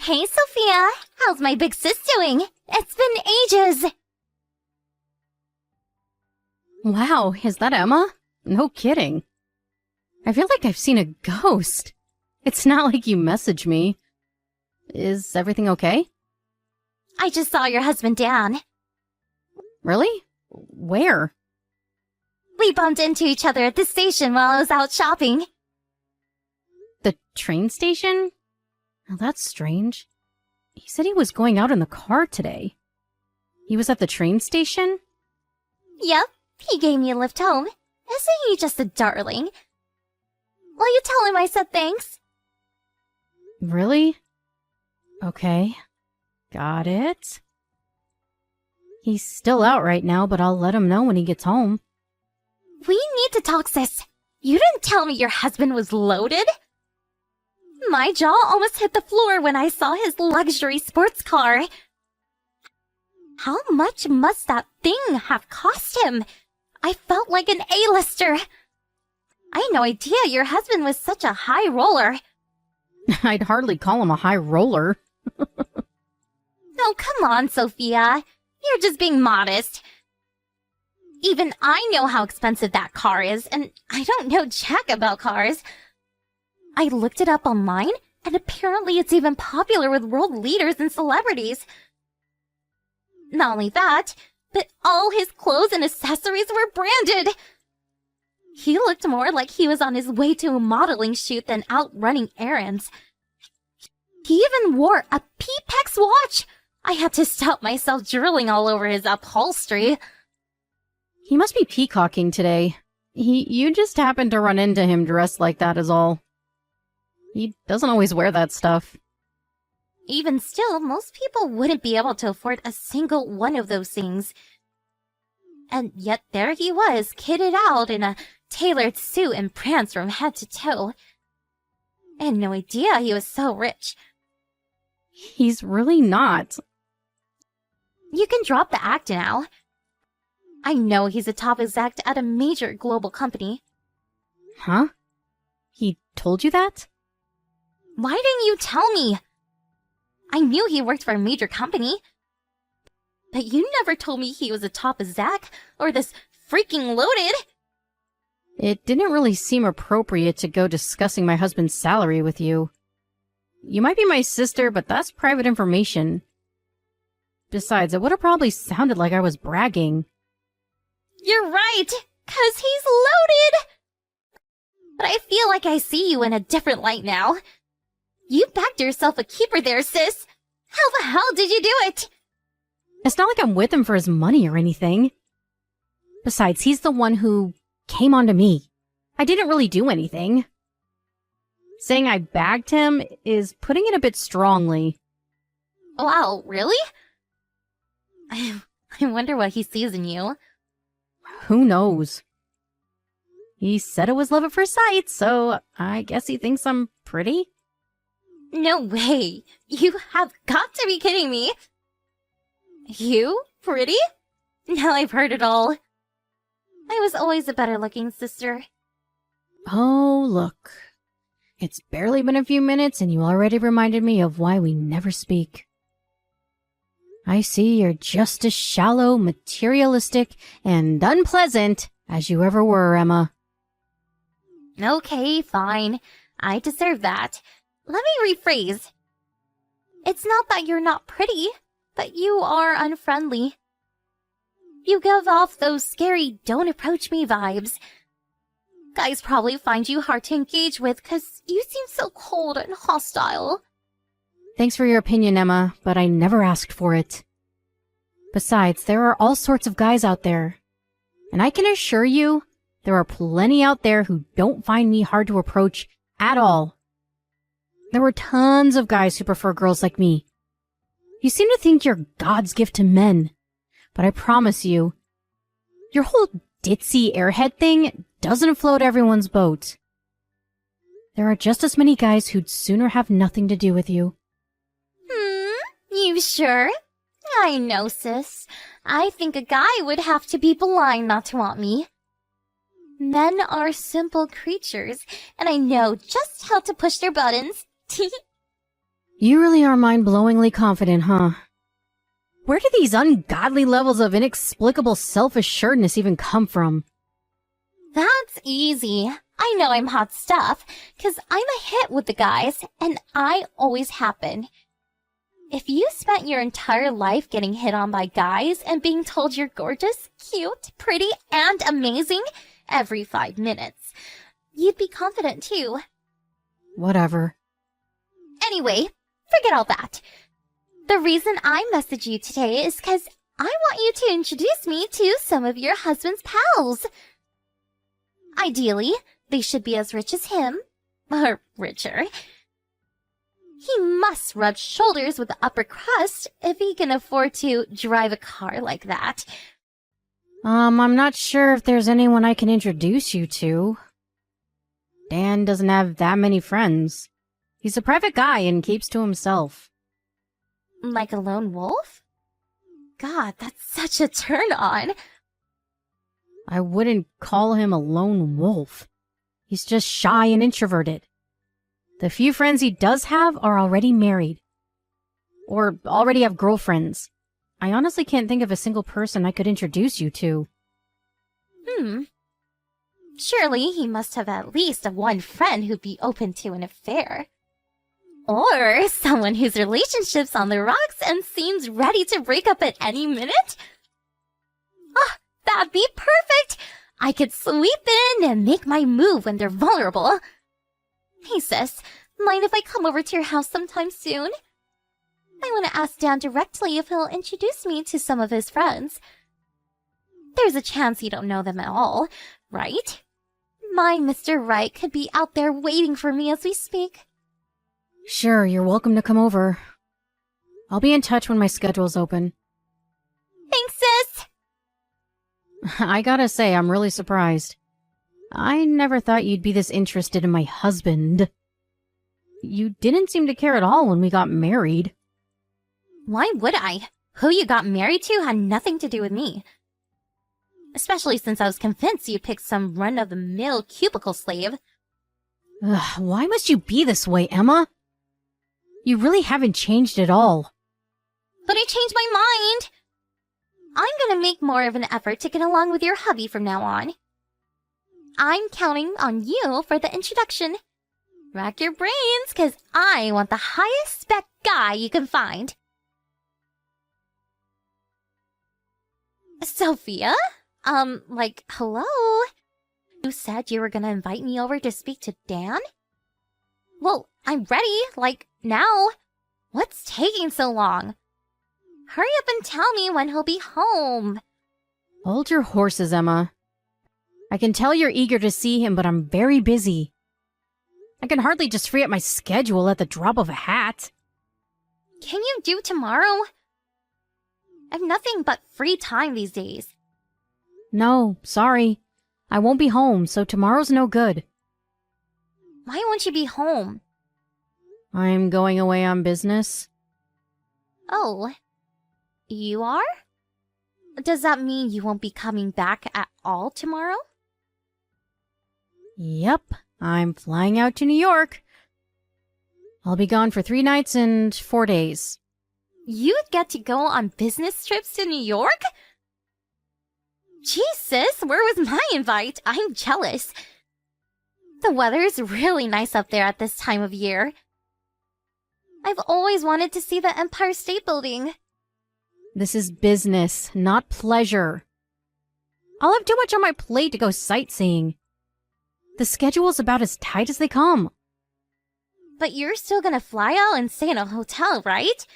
Hey, Sophia! How's my big sis doing? It's been ages! Wow, is that Emma? No kidding. I feel like I've seen a ghost. It's not like you messaged me. Is everything okay? I just saw your husband Dan. Really? Where? We bumped into each other at the station while I was out shopping. The train station? Oh, that's strange. He said he was going out in the car today. He was at the train station? Yep, he gave me a lift home. Isn't he just a darling? Will you tell him I said thanks? Really? Okay. Got it. He's still out right now, but I'll let him know when he gets home. We need to talk, sis. You didn't tell me your husband was loaded? My jaw almost hit the floor when I saw his luxury sports car. How much must that thing have cost him? I felt like an A-lister. I had no idea your husband was such a high roller. I'd hardly call him a high roller. Oh, come on, Sophia. You're just being modest. Even I know how expensive that car is, and I don't know jack about cars. I looked it up online, and apparently it's even popular with world leaders and celebrities. Not only that, but all his clothes and accessories were branded. He looked more like he was on his way to a modeling shoot than out running errands. He even wore a P-Pex watch. I had to stop myself drooling all over his upholstery. He must be peacocking today. You just happened to run into him dressed like that is all. He doesn't always wear that stuff. Even still, most people wouldn't be able to afford a single one of those things. And yet there he was, kitted out in a tailored suit and pranced from head to toe. I had no idea he was so rich. He's really not. You can drop the act now. I know he's a top exec at a major global company. Huh? He told you that? Why didn't you tell me? I knew he worked for a major company. But you never told me he was a top exec or this freaking loaded. It didn't really seem appropriate to go discussing my husband's salary with you. You might be my sister, but that's private information. Besides, it would have probably sounded like I was bragging. You're right, 'cause he's loaded! But I feel like I see you in a different light now. You backed yourself a keeper there, sis. How the hell did you do it? It's not like I'm with him for his money or anything. Besides, he's the one who came onto me. I didn't really do anything. Saying I bagged him is putting it a bit strongly. Wow, really? I wonder what he sees in you. Who knows? He said it was love at first sight, so I guess he thinks I'm pretty? No way. You have got to be kidding me. You? Pretty? Now I've heard it all. I was always a better looking sister. Oh, look. It's barely been a few minutes and you already reminded me of why we never speak. I see you're just as shallow, materialistic, and unpleasant as you ever were, Emma. Okay, fine. I deserve that. Let me rephrase. It's not that you're not pretty, but you are unfriendly. You give off those scary don't approach me vibes. Guys probably find you hard to engage with 'cause you seem so cold and hostile. Thanks for your opinion, Emma, but I never asked for it. Besides, there are all sorts of guys out there. And I can assure you, there are plenty out there who don't find me hard to approach at all. There were tons of guys who prefer girls like me. You seem to think you're God's gift to men. But I promise you, your whole ditzy airhead thing doesn't float everyone's boat. There are just as many guys who'd sooner have nothing to do with you. You sure? I know, sis. I think a guy would have to be blind not to want me. Men are simple creatures, and I know just how to push their buttons. You really are mind-blowingly confident, huh? Where do these ungodly levels of inexplicable self-assuredness even come from? That's easy. I know I'm hot stuff, 'cause I'm a hit with the guys, and I always have been. If you spent your entire life getting hit on by guys and being told you're gorgeous, cute, pretty, and amazing every 5 minutes, you'd be confident too. Whatever. Anyway, forget all that. The reason I messaged you today is because I want you to introduce me to some of your husband's pals. Ideally, they should be as rich as him, or richer. He must rub shoulders with the upper crust if he can afford to drive a car like that. I'm not sure if there's anyone I can introduce you to. Dan doesn't have that many friends. He's a private guy and keeps to himself. Like a lone wolf? God, that's such a turn on. I wouldn't call him a lone wolf. He's just shy and introverted. The few friends he does have are already married. Or already have girlfriends. I honestly can't think of a single person I could introduce you to. Surely he must have at least one friend who'd be open to an affair. Or someone whose relationship's on the rocks and seems ready to break up at any minute? Ah, that'd be perfect! I could sweep in and make my move when they're vulnerable. Hey sis, mind if I come over to your house sometime soon? I want to ask Dan directly if he'll introduce me to some of his friends. There's a chance you don't know them at all, right? My Mr. Right could be out there waiting for me as we speak. Sure, you're welcome to come over. I'll be in touch when my schedule's open. Thanks, sis! I gotta say, I'm really surprised. I never thought you'd be this interested in my husband. You didn't seem to care at all when we got married. Why would I? Who you got married to had nothing to do with me. Especially since I was convinced you'd pick some run-of-the-mill cubicle slave. Ugh, why must you be this way, Emma? You really haven't changed at all. But I changed my mind! I'm gonna make more of an effort to get along with your hubby from now on. I'm counting on you for the introduction. Rack your brains, 'cause I want the highest spec guy you can find. Sophia? Hello? You said you were gonna invite me over to speak to Dan? Well, I'm ready, now. What's taking so long? Hurry up and tell me when he'll be home. Hold your horses, Emma. I can tell you're eager to see him, but I'm very busy. I can hardly just free up my schedule at the drop of a hat. Can you do tomorrow? I've nothing but free time these days. No, sorry. I won't be home, so tomorrow's no good. Why won't you be home? I'm going away on business. Oh, you are? Does that mean you won't be coming back at all tomorrow? Yep, I'm flying out to New York. I'll be gone for 3 nights and 4 days. You'd get to go on business trips to New York? Jesus, where was my invite? I'm jealous. The weather's really nice up there at this time of year. I've always wanted to see the Empire State Building. This is business, not pleasure. I'll have too much on my plate to go sightseeing. The schedule's about as tight as they come. But you're still gonna fly out and stay in a hotel, right?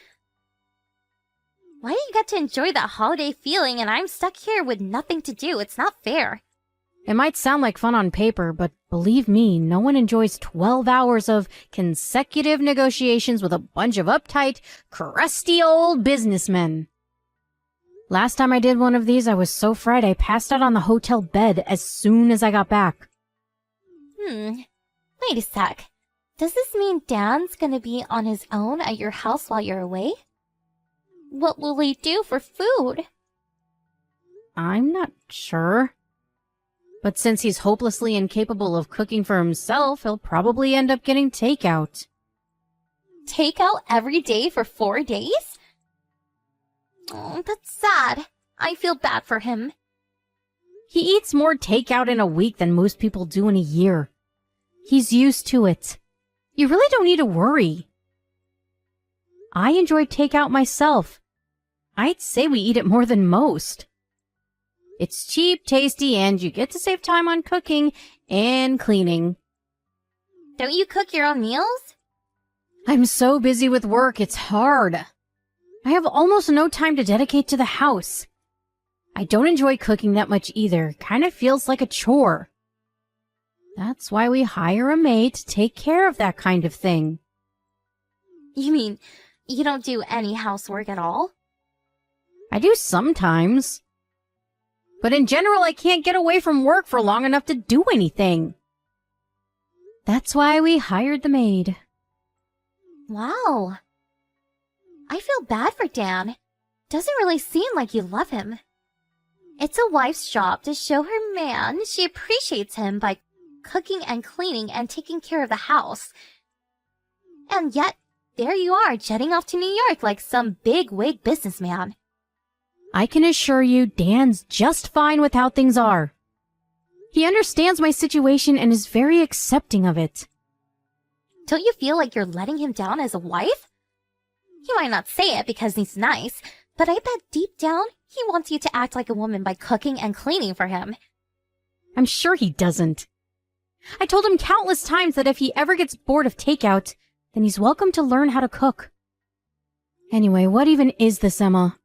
Why do you get to enjoy that holiday feeling and I'm stuck here with nothing to do? It's not fair. It might sound like fun on paper, but believe me, no one enjoys 12 hours of consecutive negotiations with a bunch of uptight, crusty old businessmen. Last time I did one of these, I was so fried I passed out on the hotel bed as soon as I got back. Wait a sec. Does this mean Dan's gonna be on his own at your house while you're away? What will he do for food? I'm not sure. But since he's hopelessly incapable of cooking for himself, he'll probably end up getting takeout. Takeout every day for 4 days? Oh, that's sad. I feel bad for him. He eats more takeout in a week than most people do in a year. He's used to it. You really don't need to worry. I enjoy takeout myself. I'd say we eat it more than most. It's cheap, tasty, and you get to save time on cooking and cleaning. Don't you cook your own meals? I'm so busy with work, it's hard. I have almost no time to dedicate to the house. I don't enjoy cooking that much either. Kind of feels like a chore. That's why we hire a maid to take care of that kind of thing. You mean you don't do any housework at all? I do sometimes. But in general, I can't get away from work for long enough to do anything. That's why we hired the maid. Wow. I feel bad for Dan. Doesn't really seem like you love him. It's a wife's job to show her man she appreciates him by cooking and cleaning and taking care of the house. And yet, there you are, jetting off to New York like some big-wig businessman. I can assure you Dan's just fine with how things are. He understands my situation and is very accepting of it. Don't you feel like you're letting him down as a wife? He might not say it because he's nice, but I bet deep down he wants you to act like a woman by cooking and cleaning for him. I'm sure he doesn't. I told him countless times that if he ever gets bored of takeout, then he's welcome to learn how to cook. Anyway, what even is this, Emma?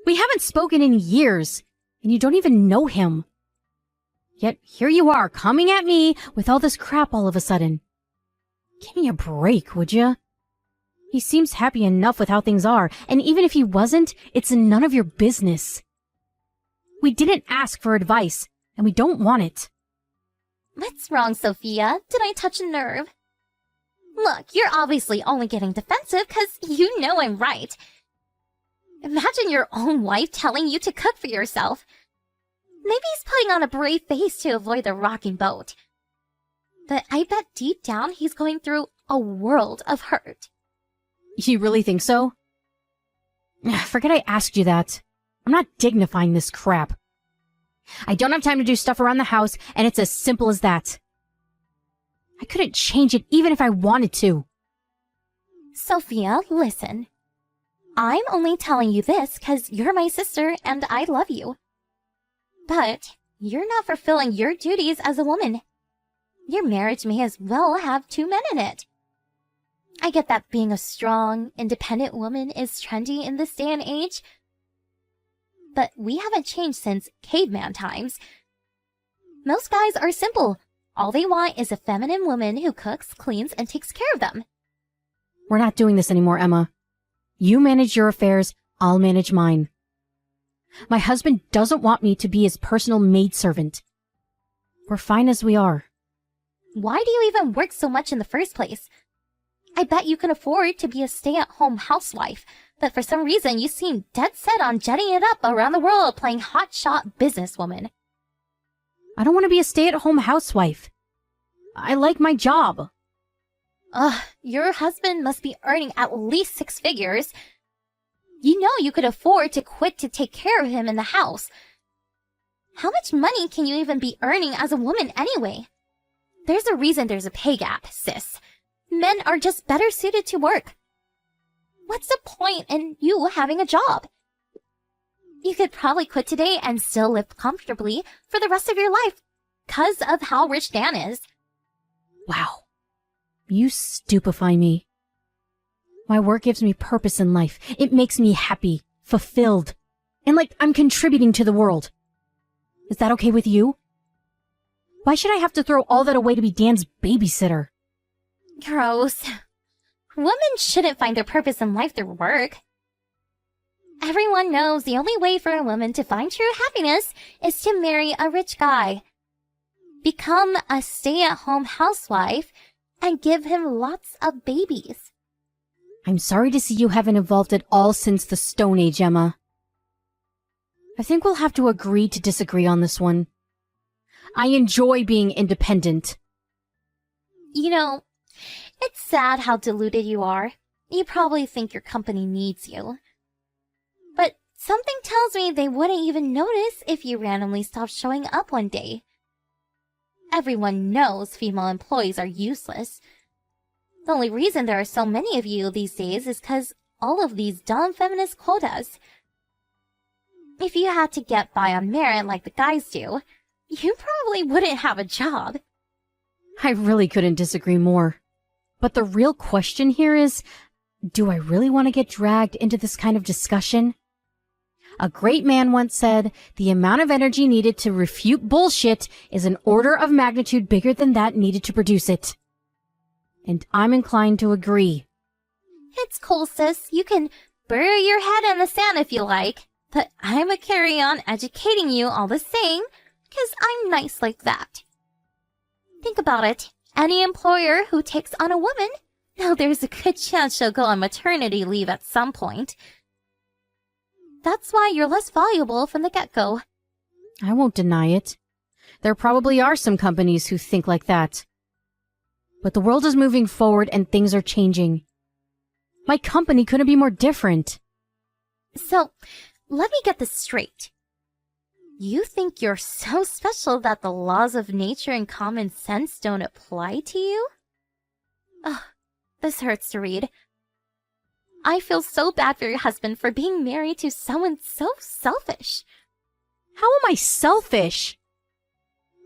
We haven't spoken in years, and you don't even know him. Yet here you are, coming at me with all this crap all of a sudden. Give me a break, would you? He seems happy enough with how things are, and even if he wasn't, it's none of your business. We didn't ask for advice, and we don't want it. What's wrong, Sophia? Did I touch a nerve? Look, you're obviously only getting defensive because you know I'm right. Imagine your own wife telling you to cook for yourself. Maybe he's putting on a brave face to avoid the rocking boat. But I bet deep down he's going through a world of hurt. You really think so? Forget I asked you that. I'm not dignifying this crap. I don't have time to do stuff around the house, and it's as simple as that. I couldn't change it even if I wanted to. Sophia, listen. I'm only telling you this because you're my sister and I love you. But you're not fulfilling your duties as a woman. Your marriage may as well have 2 men in it. I get that being a strong, independent woman is trendy in this day and age. But we haven't changed since caveman times. Most guys are simple. All they want is a feminine woman who cooks, cleans, and takes care of them. We're not doing this anymore, Emma. You manage your affairs, I'll manage mine. My husband doesn't want me to be his personal maidservant. We're fine as we are. Why do you even work so much in the first place? I bet you can afford to be a stay-at-home housewife, but for some reason you seem dead set on jetting it up around the world playing hotshot businesswoman. I don't want to be a stay-at-home housewife. I like my job. Ugh, your husband must be earning at least 6 figures. You know you could afford to quit to take care of him in the house. How much money can you even be earning as a woman anyway? There's a reason there's a pay gap, sis. Men are just better suited to work. What's the point in you having a job? You could probably quit today and still live comfortably for the rest of your life because of how rich Dan is. Wow. You stupefy me. My work gives me purpose in life. It makes me happy, fulfilled, and like I'm contributing to the world. Is that okay with you? Why should I have to throw all that away to be Dan's babysitter? Gross. Women shouldn't find their purpose in life through work. Everyone knows the only way for a woman to find true happiness is to marry a rich guy. Become a stay-at-home housewife and give him lots of babies. I'm sorry to see you haven't evolved at all since the Stone Age, Emma. I think we'll have to agree to disagree on this one. I enjoy being independent. You know, It's sad how deluded you are. You probably think your company needs you. But something tells me they wouldn't even notice if you randomly stopped showing up one day. Everyone knows female employees are useless. The only reason there are so many of you these days is because all of these dumb feminist quotas. If you had to get by on merit like the guys do, you probably wouldn't have a job. I really couldn't disagree more. But the real question here is, do I really want to get dragged into this kind of discussion? A great man once said, the amount of energy needed to refute bullshit is an order of magnitude bigger than that needed to produce it. And I'm inclined to agree. It's cool, sis. You can bury your head in the sand if you like. But I'ma carry on educating you all the same, 'cause I'm nice like that. Think about it. Any employer who takes on a woman, now there's a good chance she'll go on maternity leave at some point. That's why you're less valuable from the get-go. I won't deny it. There probably are some companies who think like that. But the world is moving forward and things are changing. My company couldn't be more different. So, let me get this straight. You think you're so special that the laws of nature and common sense don't apply to you? Ugh, this hurts to read. I feel so bad for your husband for being married to someone so selfish. How am I selfish?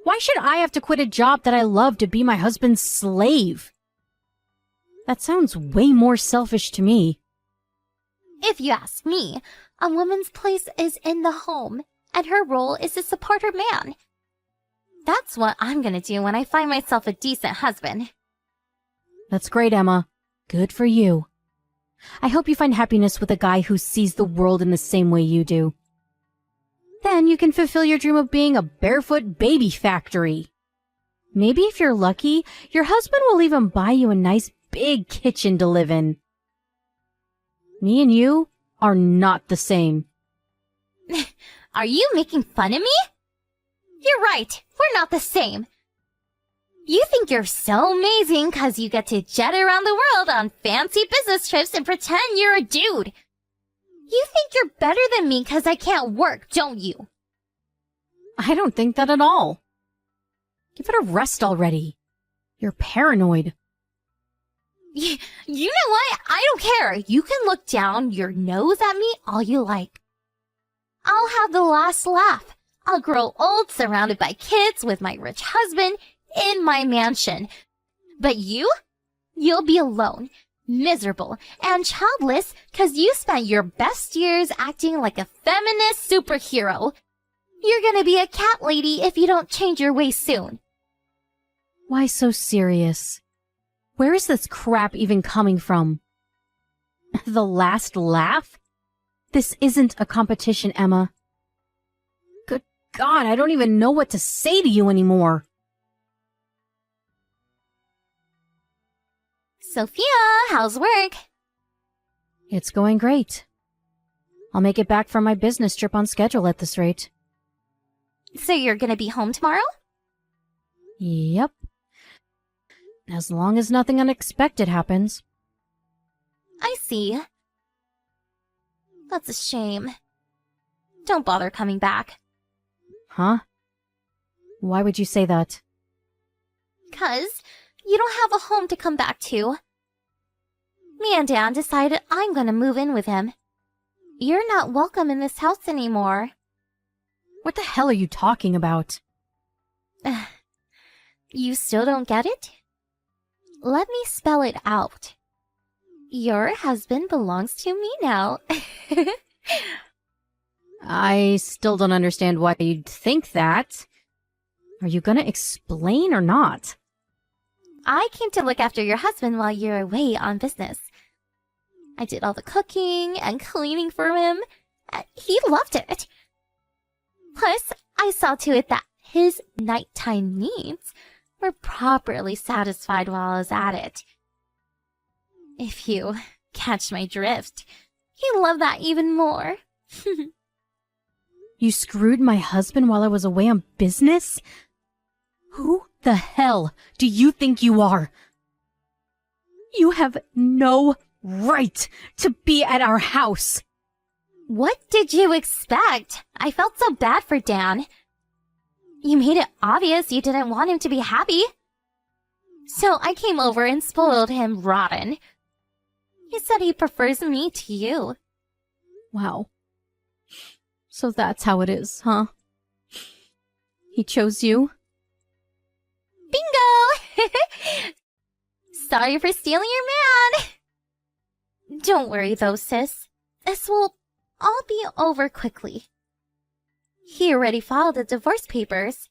Why should I have to quit a job that I love to be my husband's slave? That sounds way more selfish to me. If you ask me, a woman's place is in the home, and her role is to support her man. That's what I'm gonna do when I find myself a decent husband. That's great, Emma. Good for you. I hope you find happiness with a guy who sees the world in the same way you do. Then you can fulfill your dream of being a barefoot baby factory. Maybe if you're lucky, your husband will even buy you a nice big kitchen to live in. Me and you are not the same. Are you making fun of me? You're right, we're not the same. You think you're so amazing because you get to jet around the world on fancy business trips and pretend you're a dude. You think you're better than me because I can't work, don't you? I don't think that at all. Give it a rest already. You're paranoid. You know what? I don't care. You can look down your nose at me all you like. I'll have the last laugh. I'll grow old surrounded by kids with my rich husband in my mansion. But you'll be alone, miserable, and childless because you spent your best years acting like a feminist superhero. You're gonna be a cat lady if you don't change your ways soon. Why so serious? Where is this crap even coming from? The last laugh? This isn't a competition, Emma. Good God, I don't even know what to say to you anymore. Sophia, how's work? It's going great. I'll make it back from my business trip on schedule at this rate. So you're gonna be home tomorrow? Yep. As long as nothing unexpected happens. I see. That's a shame. Don't bother coming back. Huh? Why would you say that? 'Cause you don't have a home to come back to. Me and Dan decided I'm gonna move in with him. You're not welcome in this house anymore. What the hell are you talking about? You still don't get it? Let me spell it out. Your husband belongs to me now. I still don't understand why you'd think that. Are you gonna explain or not? I came to look after your husband while you're away on business. I did all the cooking and cleaning for him. He loved it. Plus, I saw to it that his nighttime needs were properly satisfied while I was at it. If you catch my drift, he'd love that even more. You screwed my husband while I was away on business? Who the hell do you think you are? You have no right to be at our house. What did you expect? I felt so bad for Dan. You made it obvious you didn't want him to be happy. So I came over and spoiled him rotten. He said he prefers me to you. Wow. So that's how it is, huh? He chose you? Bingo! Sorry for stealing your man. Don't worry though, sis. This will all be over quickly. He already filed the divorce papers.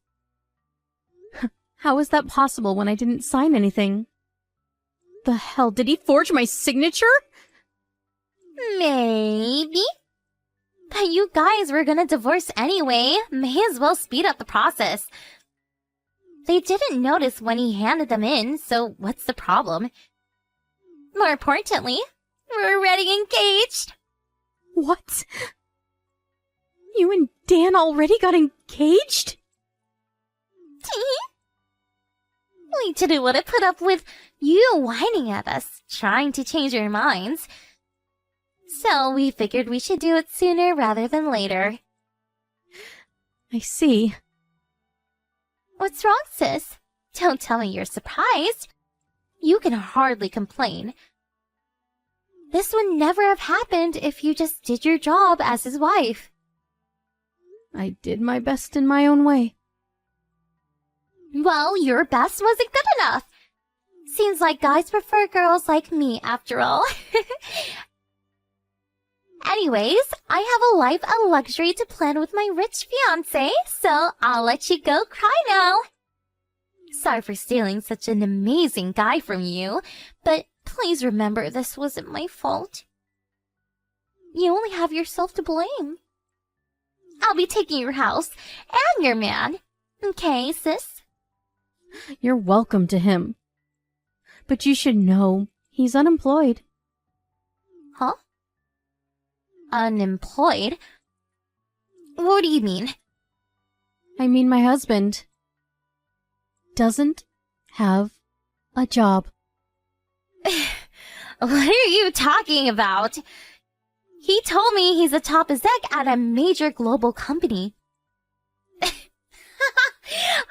How is that possible when I didn't sign anything? The hell, did he forge my signature? Maybe. But you guys were gonna divorce anyway. May as well speed up the process. They didn't notice when he handed them in, so what's the problem? More importantly, we're already engaged. What? You and Dan already got engaged? We didn't want to put up with you whining at us, trying to change your minds. So we figured we should do it sooner rather than later. I see. What's wrong, sis? Don't tell me you're surprised. You can hardly complain. This would never have happened if you just did your job as his wife. I did my best in my own way. Well, your best wasn't good enough. Seems like guys prefer girls like me, after all. Anyways, I have a life of luxury to plan with my rich fiancé, so I'll let you go cry now. Sorry for stealing such an amazing guy from you, but please remember this wasn't my fault. You only have yourself to blame. I'll be taking your house and your man. Okay, sis? You're welcome to him. But you should know he's unemployed. Huh? Unemployed? What do you mean? I mean my husband doesn't have a job. What are you talking about? He told me he's a top exec at a major global company.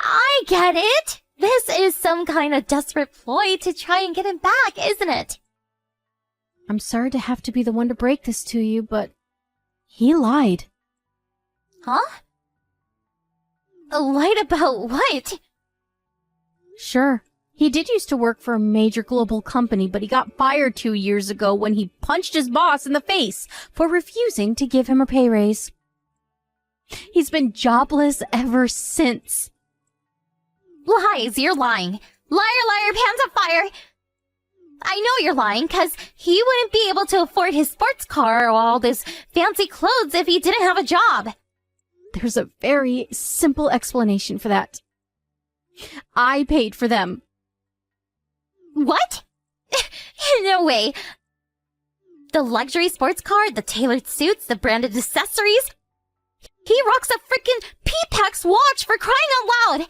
I get it! This is some kind of desperate ploy to try and get him back, isn't it? I'm sorry to have to be the one to break this to you, but he lied. Huh? Lied about what? Sure, he did used to work for a major global company, but he got fired 2 years ago when he punched his boss in the face for refusing to give him a pay raise. He's been jobless ever since. Lies, you're lying. Liar, liar, pants on fire. I know you're lying, cause he wouldn't be able to afford his sports car or all those fancy clothes if he didn't have a job. There's a very simple explanation for that. I paid for them. What? No way. The luxury sports car, the tailored suits, the branded accessories. He rocks a freaking P-Pax watch, for crying out loud.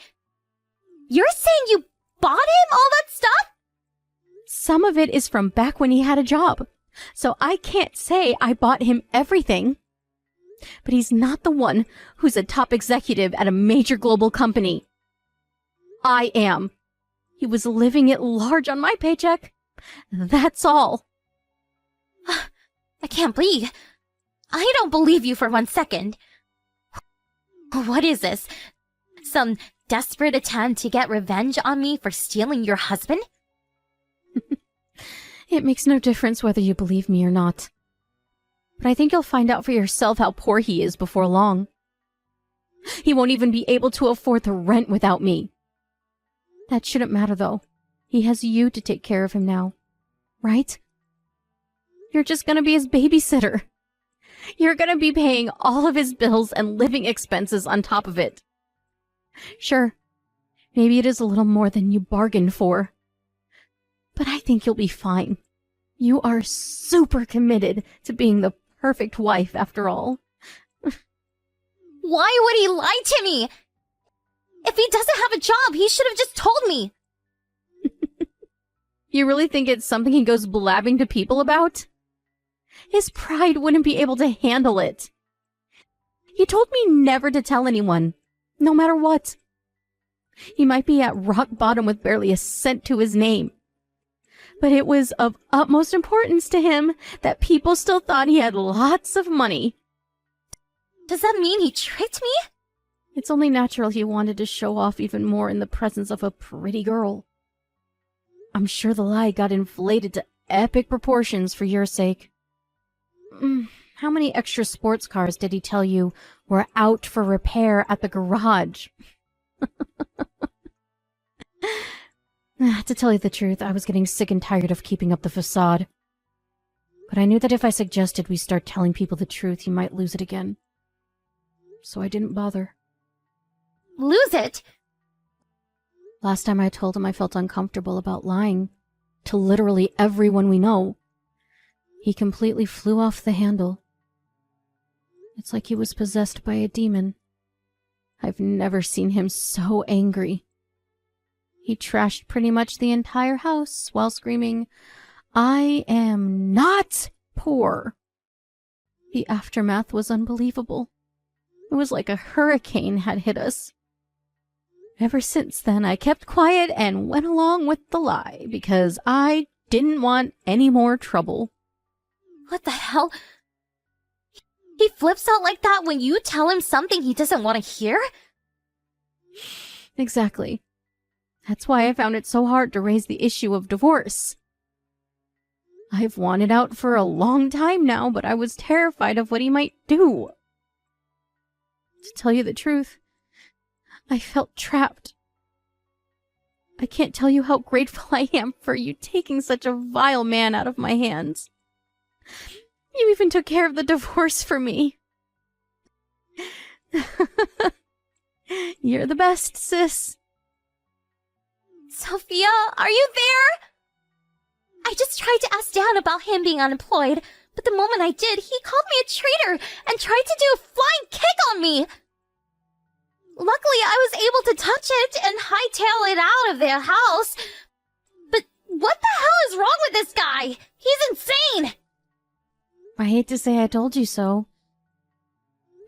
You're saying you bought him all that stuff? Some of it is from back when he had a job, so I can't say I bought him everything. But he's not the one who's a top executive at a major global company. I am. He was living it large on my paycheck. That's all. I can't breathe. I don't believe you for 1 second. What is this? Some desperate attempt to get revenge on me for stealing your husband? It makes no difference whether you believe me or not. But I think you'll find out for yourself how poor he is before long. He won't even be able to afford the rent without me. That shouldn't matter, though. He has you to take care of him now, right? You're just gonna be his babysitter. You're gonna be paying all of his bills and living expenses on top of it. Sure, maybe it is a little more than you bargained for. But I think you'll be fine. You are super committed to being the perfect wife, after all. Why would he lie to me? If he doesn't have a job, he should have just told me. You really think it's something he goes blabbing to people about? His pride wouldn't be able to handle it. He told me never to tell anyone, no matter what. He might be at rock bottom with barely a cent to his name. But it was of utmost importance to him that people still thought he had lots of money. Does that mean he tricked me? It's only natural he wanted to show off even more in the presence of a pretty girl. I'm sure the lie got inflated to epic proportions for your sake. How many extra sports cars did he tell you were out for repair at the garage? To tell you the truth, I was getting sick and tired of keeping up the facade. But I knew that if I suggested we start telling people the truth, he might lose it again. So I didn't bother. Lose it? Last time I told him I felt uncomfortable about lying to literally everyone we know, he completely flew off the handle. It's like he was possessed by a demon. I've never seen him so angry. He trashed pretty much the entire house while screaming, "I am not poor." The aftermath was unbelievable. It was like a hurricane had hit us. Ever since then, I kept quiet and went along with the lie because I didn't want any more trouble. What the hell? He flips out like that when you tell him something he doesn't want to hear? Exactly. That's why I found it so hard to raise the issue of divorce. I've wanted out for a long time now, but I was terrified of what he might do. To tell you the truth, I felt trapped. I can't tell you how grateful I am for you taking such a vile man out of my hands. You even took care of the divorce for me. You're the best, sis. Sophia, are you there? I just tried to ask Dan about him being unemployed, but the moment I did, he called me a traitor and tried to do a flying kick on me. Luckily, I was able to touch it and hightail it out of their house. But what the hell is wrong with this guy? He's insane! I hate to say I told you so,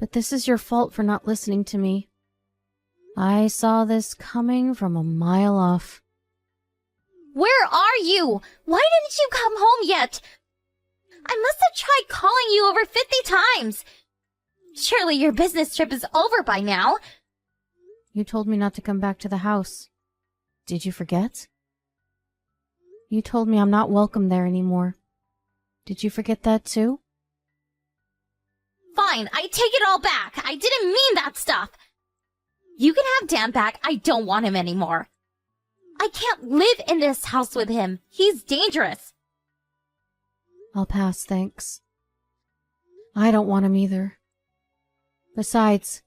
but this is your fault for not listening to me. I saw this coming from a mile off. Where are you? Why didn't you come home yet? I must have tried calling you over 50 times. Surely your business trip is over by now. You told me not to come back to the house. Did you forget? You told me I'm not welcome there anymore. Did you forget that too? Fine, I take it all back. I didn't mean that stuff. You can have Dan back. I don't want him anymore. I can't live in this house with him. He's dangerous. I'll pass, thanks. I don't want him either. Besides,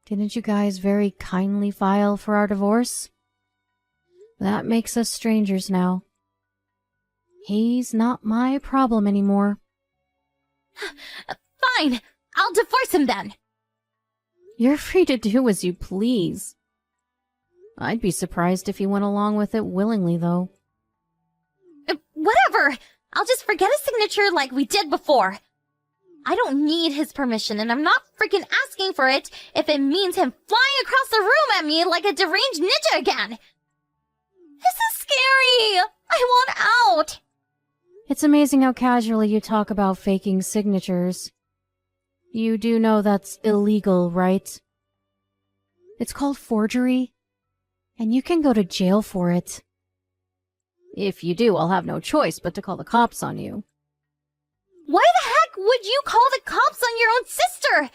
didn't you guys very kindly file for our divorce? That makes us strangers now. He's not my problem anymore. Fine, I'll divorce him then. You're free to do as you please. I'd be surprised if he went along with it willingly, though. Whatever. I'll just forget his signature like we did before. I don't need his permission, and I'm not freaking asking for it if it means him flying across the room at me like a deranged ninja again. This is scary. I want out. It's amazing how casually you talk about faking signatures. You do know that's illegal, right? It's called forgery, and you can go to jail for it. If you do, I'll have no choice but to call the cops on you. Why the heck would you call the cops on your own sister?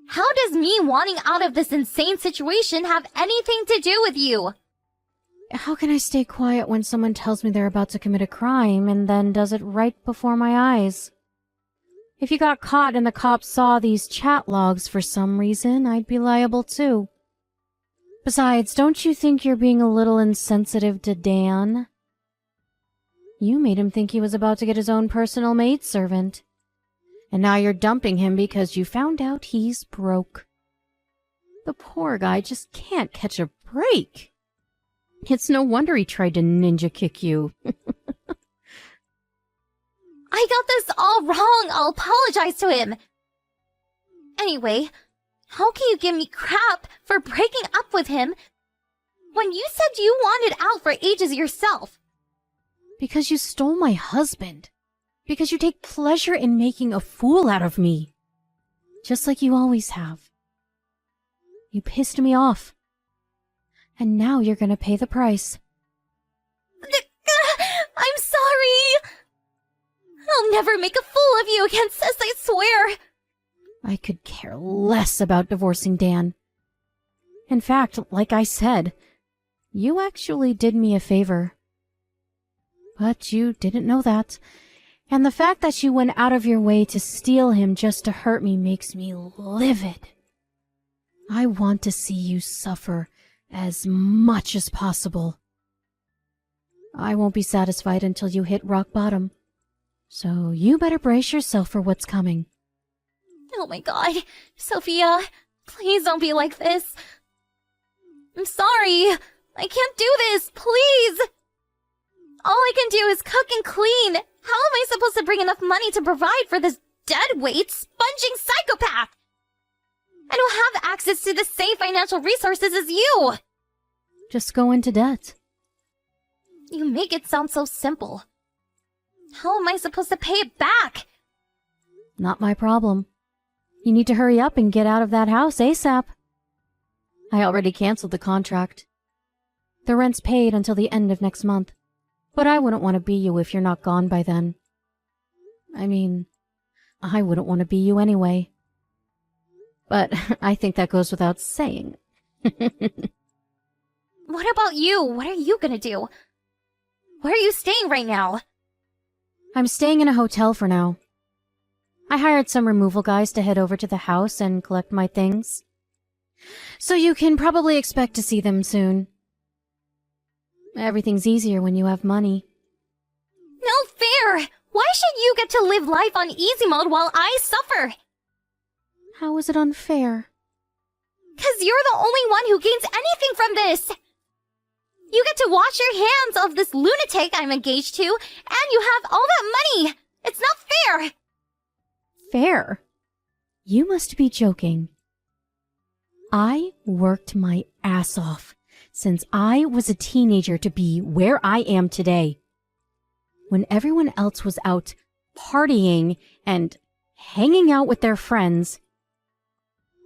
How does me wanting out of this insane situation have anything to do with you? How can I stay quiet when someone tells me they're about to commit a crime and then does it right before my eyes? If you got caught and the cops saw these chat logs for some reason, I'd be liable too. Besides, don't you think you're being a little insensitive to Dan? You made him think he was about to get his own personal maidservant. And now you're dumping him because you found out he's broke. The poor guy just can't catch a break. It's no wonder he tried to ninja kick you. I got this all wrong. I'll apologize to him. Anyway, how can you give me crap for breaking up with him when you said you wanted out for ages yourself? Because you stole my husband. Because you take pleasure in making a fool out of me. Just like you always have. You pissed me off. And now you're gonna pay the price. I'm sorry. I'll never make a fool of you again, sis, I swear. I could care less about divorcing Dan. In fact, like I said, you actually did me a favor. But you didn't know that. And the fact that you went out of your way to steal him just to hurt me makes me livid. I want to see you suffer as much as possible. I won't be satisfied until you hit rock bottom. So you better brace yourself for what's coming. Oh my god, Sophia, please don't be like this. I'm sorry. I can't do this, please. All I can do is cook and clean. How am I supposed to bring enough money to provide for this deadweight, sponging psychopath? I don't have access to the same financial resources as you. Just go into debt. You make it sound so simple. How am I supposed to pay it back? Not my problem. You need to hurry up and get out of that house ASAP. I already canceled the contract. The rent's paid until the end of next month, but I wouldn't want to be you if you're not gone by then. I mean, I wouldn't want to be you anyway. But I think that goes without saying. What about you? What are you gonna do? Where are you staying right now? I'm staying in a hotel for now. I hired some removal guys to head over to the house and collect my things. So you can probably expect to see them soon. Everything's easier when you have money. No fair! Why should you get to live life on easy mode while I suffer? How is it unfair? 'Cause you're the only one who gains anything from this! You get to wash your hands of this lunatic I'm engaged to, and you have all that money! It's not fair! Fair? You must be joking. I worked my ass off since I was a teenager to be where I am today. When everyone else was out partying and hanging out with their friends,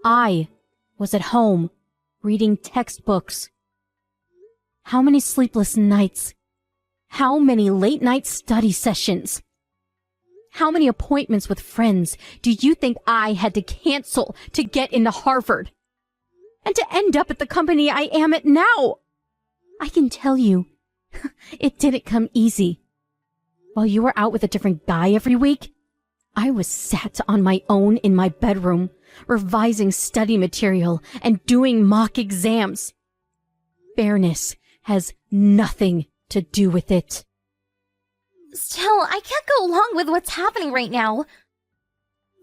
I was at home reading textbooks. How many sleepless nights? How many late night study sessions? How many appointments with friends do you think I had to cancel to get into Harvard? And to end up at the company I am at now? I can tell you, it didn't come easy. While you were out with a different guy every week, I was sat on my own in my bedroom, revising study material and doing mock exams. Fairness has nothing to do with it. Still, I can't go along with what's happening right now.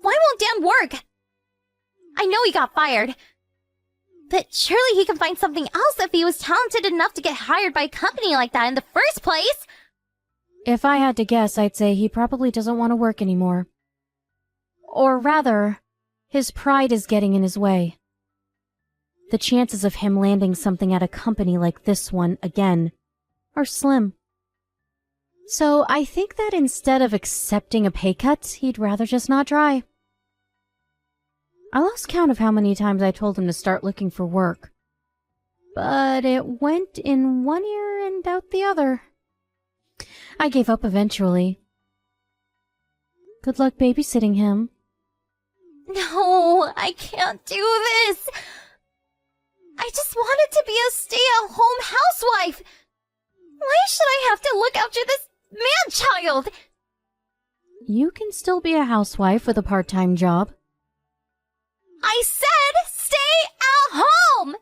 Why won't Dan work? I know he got fired. But surely he can find something else if he was talented enough to get hired by a company like that in the first place. If I had to guess, I'd say he probably doesn't want to work anymore. Or rather, his pride is getting in his way. The chances of him landing something at a company like this one again are slim. So I think that instead of accepting a pay cut, he'd rather just not try. I lost count of how many times I told him to start looking for work. But it went in one ear and out the other. I gave up eventually. Good luck babysitting him. No, I can't do this. I just wanted to be a stay-at-home housewife. Why should I have to look after this man-child? You can still be a housewife with a part-time job. I said stay at home!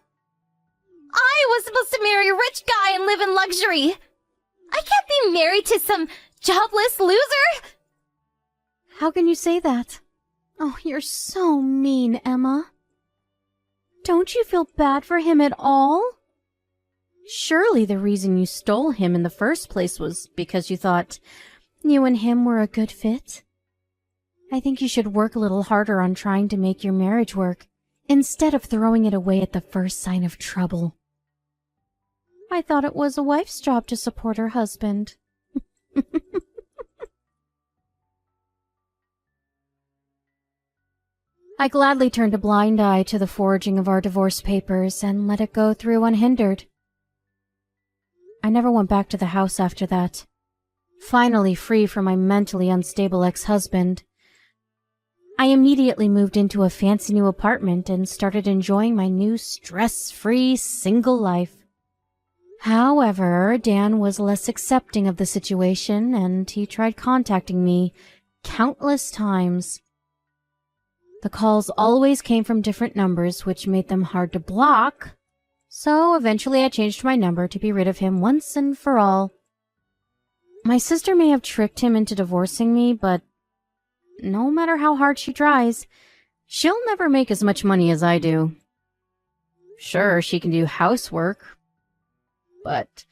I was supposed to marry a rich guy and live in luxury. I can't be married to some jobless loser. How can you say that? Oh, you're so mean, Emma. Don't you feel bad for him at all? Surely the reason you stole him in the first place was because you thought you and him were a good fit? I think you should work a little harder on trying to make your marriage work, instead of throwing it away at the first sign of trouble. I thought it was a wife's job to support her husband. I gladly turned a blind eye to the forging of our divorce papers and let it go through unhindered. I never went back to the house after that, finally free from my mentally unstable ex-husband. I immediately moved into a fancy new apartment and started enjoying my new stress-free single life. However, Dan was less accepting of the situation, and he tried contacting me countless times. The calls always came from different numbers, which made them hard to block, so eventually I changed my number to be rid of him once and for all. My sister may have tricked him into divorcing me, but no matter how hard she tries, she'll never make as much money as I do. Sure, she can do housework, but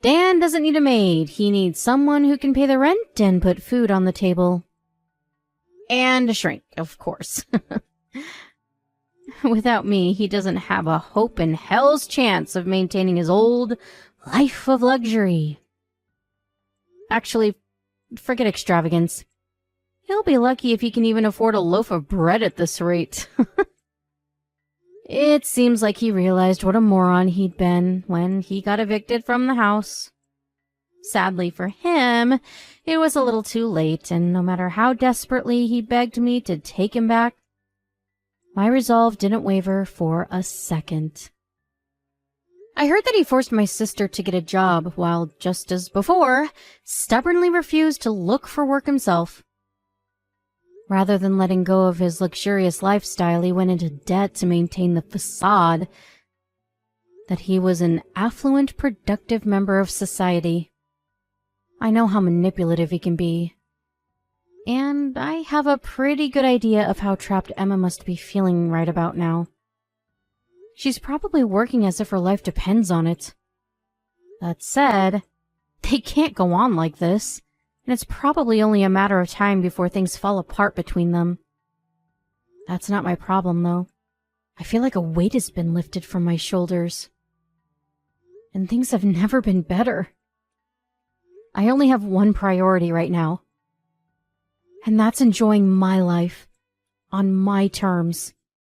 Dan doesn't need a maid. He needs someone who can pay the rent and put food on the table. And a shrink, of course. Without me, he doesn't have a hope in hell's chance of maintaining his old life of luxury. Actually, forget extravagance. He'll be lucky if he can even afford a loaf of bread at this rate. It seems like he realized what a moron he'd been when he got evicted from the house. Sadly for him, it was a little too late, and no matter how desperately he begged me to take him back, my resolve didn't waver for a second. I heard that he forced my sister to get a job, while, just as before, stubbornly refused to look for work himself. Rather than letting go of his luxurious lifestyle, he went into debt to maintain the facade that he was an affluent, productive member of society. I know how manipulative he can be, and I have a pretty good idea of how trapped Emma must be feeling right about now. She's probably working as if her life depends on it. That said, they can't go on like this, and it's probably only a matter of time before things fall apart between them. That's not my problem, though. I feel like a weight has been lifted from my shoulders, and things have never been better. I only have one priority right now, and that's enjoying my life on my terms.